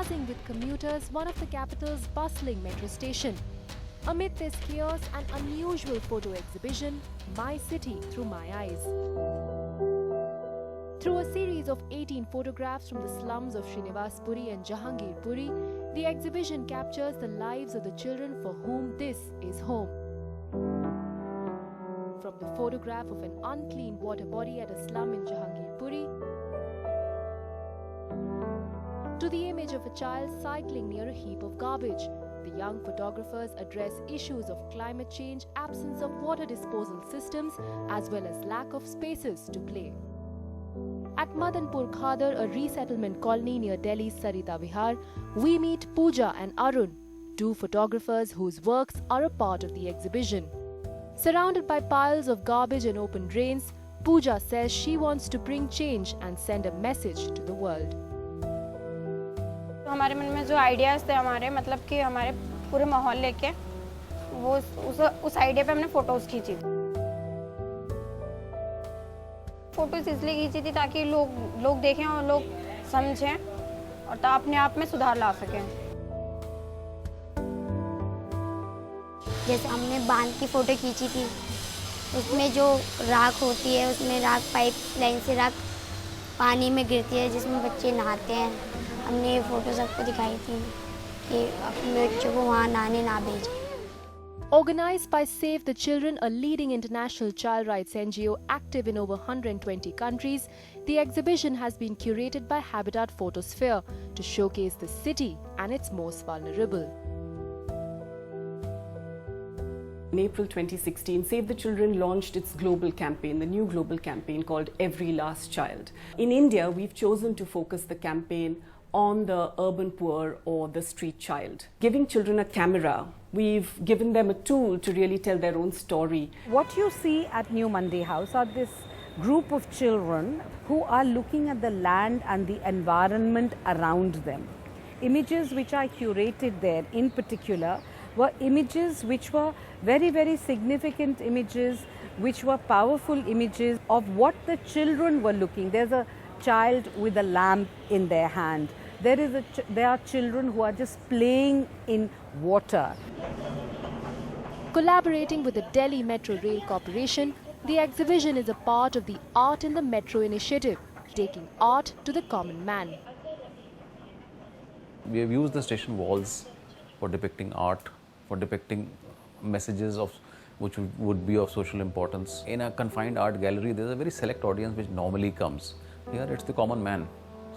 buzzing with commuters one of the capital's bustling metro station. Amid this chaos, an unusual photo exhibition, My City Through My Eyes. Through a series of 18 photographs from the slums of Srinivaspuri and Jahangirpuri, the exhibition captures the lives of the children for whom this is home. From the photograph of an unclean water body at a slum in Jahangirpuri, to the image of a child cycling near a heap of garbage, the young photographers address issues of climate change, absence of water disposal systems, as well as lack of spaces to play. At Madanpur Khadar, a resettlement colony near Delhi's Sarita Vihar, we meet Pooja and Arun, two photographers whose works are a part of the exhibition. Surrounded by piles of garbage and open drains, Pooja says she wants to bring change and send a message to the world. हमारे मन में जो ideas थे हमारे मतलब कि हमारे पूरे मोहल्ले के वो उस आइडिया पे हमने फ़ोटोज़ खींची थी। फ़ोटोज़ इसलिए खींची थी ताकि लोग देखें और लोग समझें और अपने आप में सुधार ला सकें। जैसे हमने बांध की फ़ोटो खींची थी, उसमें जो राख होती है, उसमें राख पाइप लाइन से राख पानी में गिरती है जिसमें बच्चे नहाते हैं। हमने ये फ़ोटो सबको दिखाई थी कि अपने बच्चों को वहाँ नहाने ना भेजें। Organized by Save the Children, a leading international child rights NGO active in over 120 countries, the exhibition has been curated by Habitat Photosphere to showcase the city and its most vulnerable. In April 2016, Save the Children launched its global campaign, the new global campaign called Every Last Child. In India, we've chosen to focus the campaign on the urban poor or the street child. Giving children a camera, we've given them a tool to really tell their own story. What you see at New Mandi House are this group of children who are looking at the land and the environment around them. Images which are curated there in particular were images which were very, very significant images, which were powerful images of what the children were looking. There's a child with a lamp in their hand. There are children who are just playing in water. Collaborating with the Delhi Metro Rail Corporation, the exhibition is a part of the Art in the Metro initiative, taking art to the common man. We have used the station walls for depicting art, for depicting messages of which would be of social importance. In a confined art gallery, there is a very select audience which normally comes. Here it's the common man.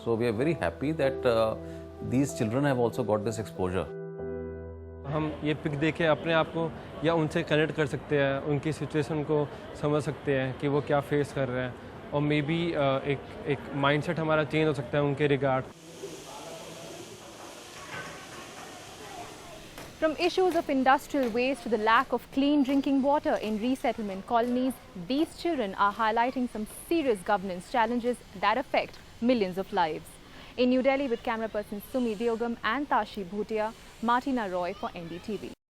So we are very happy that these children have also got this exposure. हम ये pick देख के अपने आप को या उनसे connect कर सकते हैं, उनकी सिचुएशन को समझ सकते हैं कि वो क्या फेस कर रहे हैं और मे बी एक माइंडसेट हमारा चेंज हो सकता है उनके regard. From issues of industrial waste to the lack of clean drinking water in resettlement colonies, these children are highlighting some serious governance challenges that affect millions of lives. In New Delhi with camera person Sumi Deogam and Tashi Bhutia, Martina Roy for NDTV.